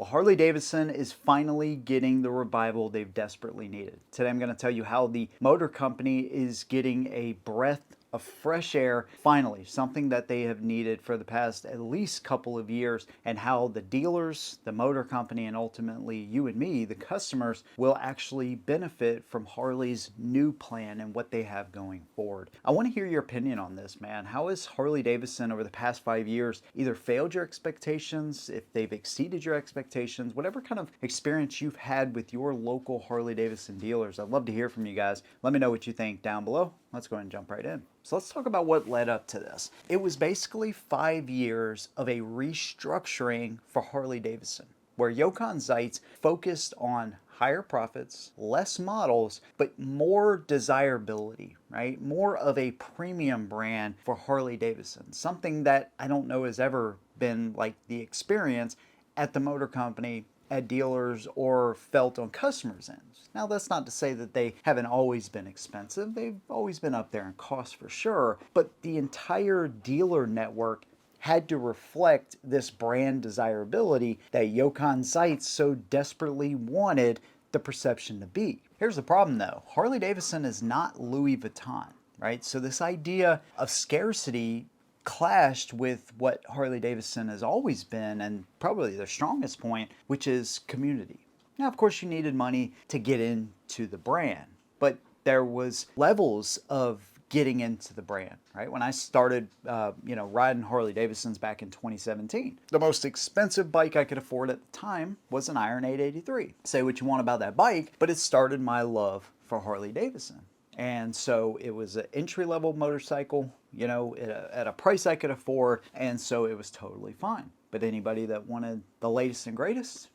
Well, Harley-Davidson is finally getting the revival they've desperately needed. Today I'm going to tell you how the motor company is getting a breath of fresh air, finally, something that they have needed for the past at least couple of years, and how the dealers, the motor company, and ultimately you and me, the customers, will actually benefit from Harley's new plan and what they have going forward. I want to hear your opinion on this, man. How has Harley-Davidson over the past 5 years either failed your expectations, if they've exceeded your expectations, whatever kind of experience you've had with your local Harley-Davidson dealers? I'd love to hear from you guys. Let me know what you think down below. Let's go ahead and jump right in. So let's talk about what led up to this. It was basically 5 years of a restructuring for Harley-Davidson, where Jochen Zeitz focused on higher profits, less models, but more desirability, right? More of a premium brand for Harley-Davidson, something that I don't know has ever been like the experience at the motor company, at dealers, or felt on customers' ends. Now, that's not to say that they haven't always been expensive. They've always been up there in cost for sure, but the entire dealer network had to reflect this brand desirability that Jochen Zeitz so desperately wanted the perception to be. Here's the problem though. Harley-Davidson is not Louis Vuitton, right? So this idea of scarcity clashed with what Harley-Davidson has always been, and probably their strongest point, which is community. Now, of course, you needed money to get into the brand, but there was levels of getting into the brand, right? When I started, riding Harley-Davidsons back in 2017, the most expensive bike I could afford at the time was an Iron 883. Say what you want about that bike, but it started my love for Harley-Davidson. And so it was an entry-level motorcycle, at a price I could afford, and so it was totally fine. But anybody that wanted the latest and greatest,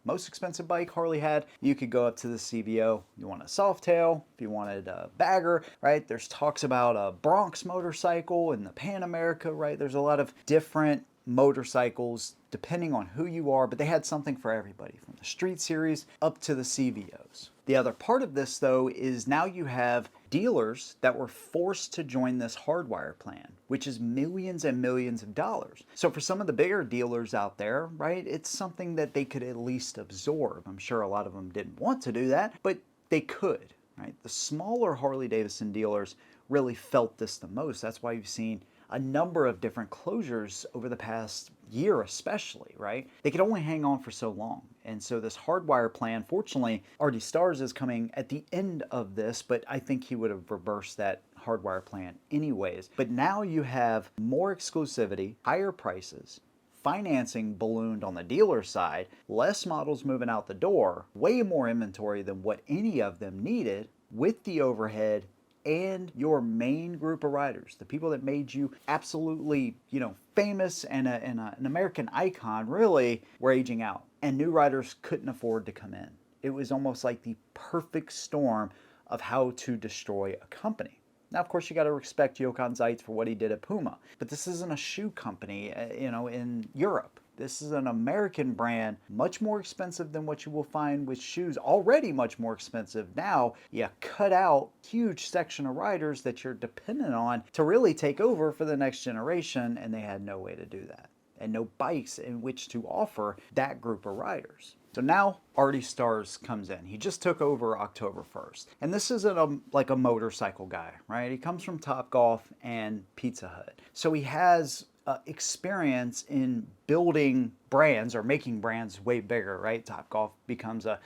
most expensive bike Harley had, you could go up to the CVO. You want a Softail, if you wanted a bagger, right? There's talks about a Bronx motorcycle and the Pan America, right? There's a lot of different motorcycles depending on who you are, but they had something for everybody, from the Street Series up to the CVOs. The other part of this, though, is now you have dealers that were forced to join this hardwire plan, which is millions and millions of dollars. So for some of the bigger dealers out there, right, it's something that they could at least absorb. I'm sure a lot of them didn't want to do that, but they could, right? The smaller Harley-Davidson dealers really felt this the most. That's why you've seen a number of different closures over the past year especially, right? They could only hang on for so long. And so this hardwire plan, fortunately, Artie Starrs is coming at the end of this, but I think he would have reversed that hardwire plan anyways. But now you have more exclusivity, higher prices, financing ballooned on the dealer side, less models moving out the door, way more inventory than what any of them needed, with the overhead and your main group of riders, the people that made you absolutely, famous and an American icon, really were aging out. And new riders couldn't afford to come in. It was almost like the perfect storm of how to destroy a company. Now, of course, you got to respect Jochen Zeitz for what he did at Puma, but this isn't a shoe company, in Europe. This is an American brand, much more expensive than what you will find with shoes, already much more expensive. Now, you cut out a huge section of riders that you're dependent on to really take over for the next generation, and they had no way to do that, and no bikes in which to offer that group of riders. So now Artie Starrs comes in. He just took over October 1st. And this isn't like a motorcycle guy, right? He comes from Topgolf and Pizza Hut. So he has experience in building brands or making brands way bigger, right? Topgolf becomes a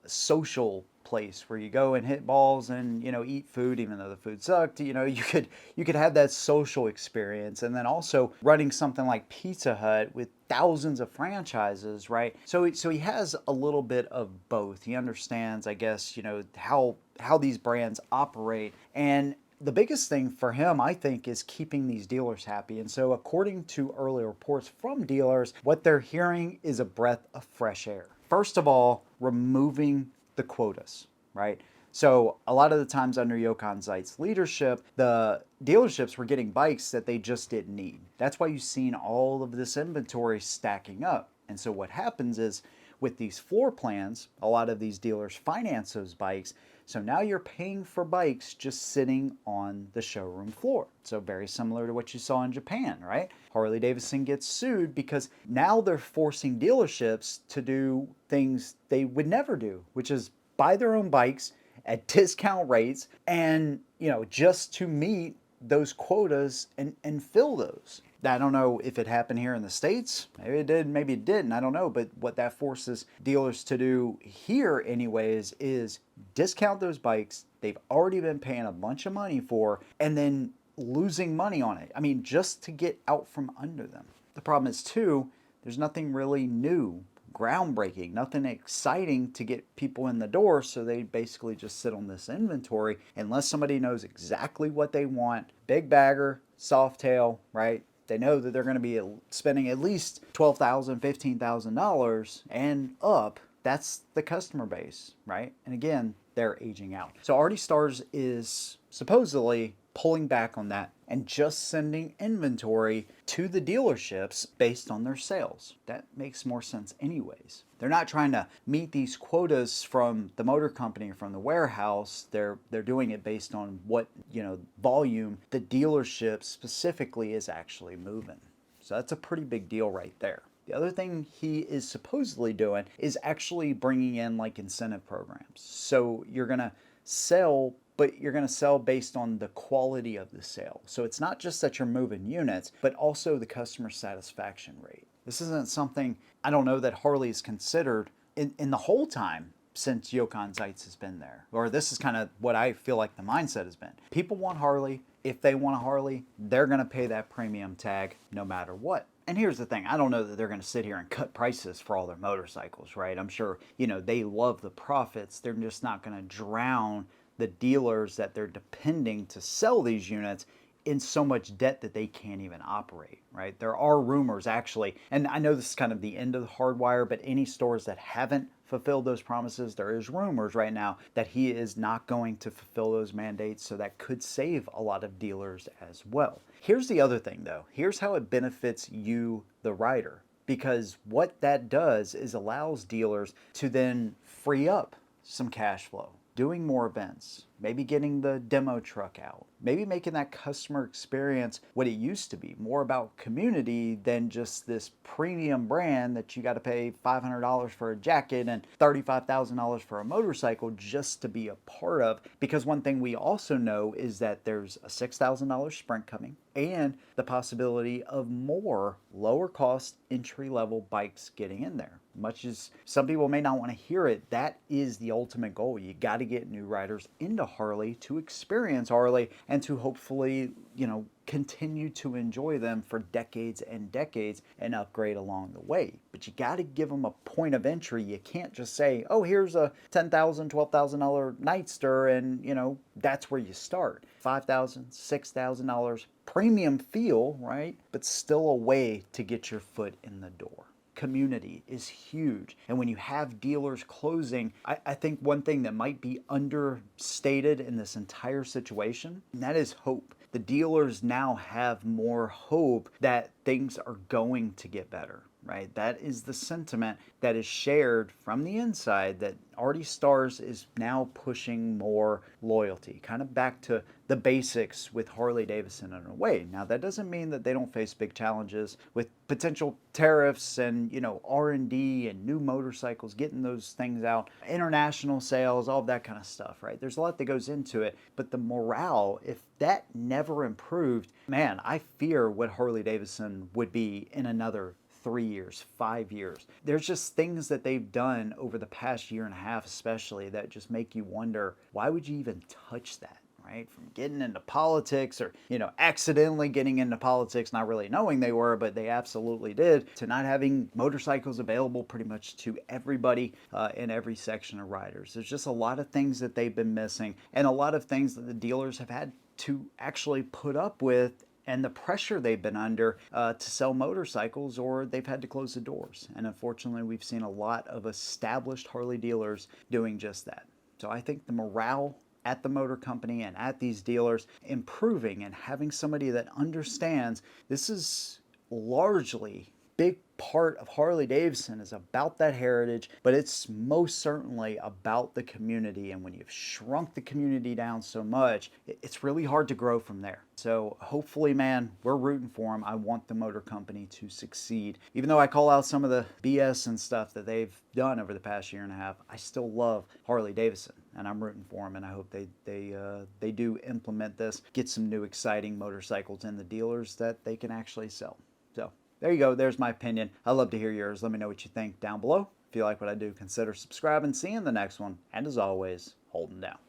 social place where you go and hit balls and eat food, even though the food sucked. You could have that social experience, and then also running something like Pizza Hut with thousands of franchises, right? So he has a little bit of both. He understands, I guess, how these brands operate. And the biggest thing for him, I think, is keeping these dealers happy. And so according to early reports from dealers, what they're hearing is a breath of fresh air. First of all, removing the quotas, right? So a lot of the times under Jochen Zeitz's leadership, the dealerships were getting bikes that they just didn't need. That's why you've seen all of this inventory stacking up. And so what happens is with these floor plans, a lot of these dealers finance those bikes. So now you're paying for bikes just sitting on the showroom floor. So very similar to what you saw in Japan, right? Harley-Davidson gets sued because now they're forcing dealerships to do things they would never do, which is buy their own bikes at discount rates and, just to meet those quotas and fill those. I don't know if it happened here in the States. Maybe it did, maybe it didn't. I don't know. But what that forces dealers to do here anyways is discount those bikes they've already been paying a bunch of money for and then losing money on it. I mean, just to get out from under them. The problem is too, there's nothing really new, groundbreaking, nothing exciting to get people in the door, so they basically just sit on this inventory unless somebody knows exactly what they want. Big bagger, soft tail, right? They know that they're going to be spending at least $12,000, $15,000 and up. That's the customer base, right? And again, they're aging out. So Artie Starrs is supposedly pulling back on that and just sending inventory to the dealerships based on their sales. That makes more sense anyways. They're not trying to meet these quotas from the motor company or from the warehouse. They're doing it based on what, volume the dealership specifically is actually moving. So that's a pretty big deal right there. The other thing he is supposedly doing is actually bringing in like incentive programs. So you're going to sell, but you're going to sell based on the quality of the sale. So it's not just that you're moving units, but also the customer satisfaction rate. This isn't something, I don't know, that Harley's considered in the whole time since Jochen Zeitz has been there. Or this is kind of what I feel like the mindset has been. People want Harley. If they want a Harley, they're going to pay that premium tag no matter what. And here's the thing, I don't know that they're going to sit here and cut prices for all their motorcycles, right? I'm sure, they love the profits. They're just not going to drown the dealers that they're depending to sell these units in so much debt that they can't even operate, right? There are rumors actually, and I know this is kind of the end of the hardwire, but any stores that haven't fulfilled those promises, there is rumors right now that he is not going to fulfill those mandates, so that could save a lot of dealers as well. Here's the other thing though. Here's how it benefits you, the rider, because what that does is allows dealers to then free up some cash flow, doing more events, maybe getting the demo truck out, maybe making that customer experience what it used to be, more about community than just this premium brand that you got to pay $500 for a jacket and $35,000 for a motorcycle just to be a part of. Because one thing we also know is that there's a $6,000 Sprint coming and the possibility of more lower cost entry level bikes getting in there. Much as some people may not want to hear it, that is the ultimate goal. You got to get new riders into Harley to experience Harley and to hopefully, continue to enjoy them for decades and decades and upgrade along the way. But you got to give them a point of entry. You can't just say, oh, here's a $10,000, $12,000 Nightster and, that's where you start. $5,000, $6,000 premium feel, right? But still a way to get your foot in the door. Community is huge. And when you have dealers closing, I think one thing that might be understated in this entire situation, and that is hope. The dealers now have more hope that things are going to get better, right? That is the sentiment that is shared from the inside, that Artie Starrs is now pushing more loyalty, kind of back to the basics with Harley-Davidson in a way. Now, that doesn't mean that they don't face big challenges with potential tariffs and, R&D and new motorcycles, getting those things out, international sales, all of that kind of stuff, right? There's a lot that goes into it, but the morale, if that never improved, man, I fear what Harley-Davidson would be in another 3 years, 5 years. There's just things that they've done over the past year and a half especially that just make you wonder, why would you even touch that? Right? From getting into politics or, accidentally getting into politics, not really knowing they were, but they absolutely did, to not having motorcycles available pretty much to everybody in every section of riders. There's just a lot of things that they've been missing and a lot of things that the dealers have had to actually put up with and the pressure they've been under to sell motorcycles, or they've had to close the doors. And unfortunately, we've seen a lot of established Harley dealers doing just that. So I think the morale at the motor company and at these dealers improving and having somebody that understands this is largely big part of Harley-Davidson is about that heritage, but it's most certainly about the community. And when you've shrunk the community down so much, it's really hard to grow from there. So hopefully, man, we're rooting for them. I want the motor company to succeed. Even though I call out some of the BS and stuff that they've done over the past year and a half, I still love Harley-Davidson, and I'm rooting for them. And I hope they do implement this, get some new exciting motorcycles in the dealers that they can actually sell. So there you go. There's my opinion. I'd love to hear yours. Let me know what you think down below. If you like what I do, consider subscribing. See you in the next one. And as always, hold 'em down.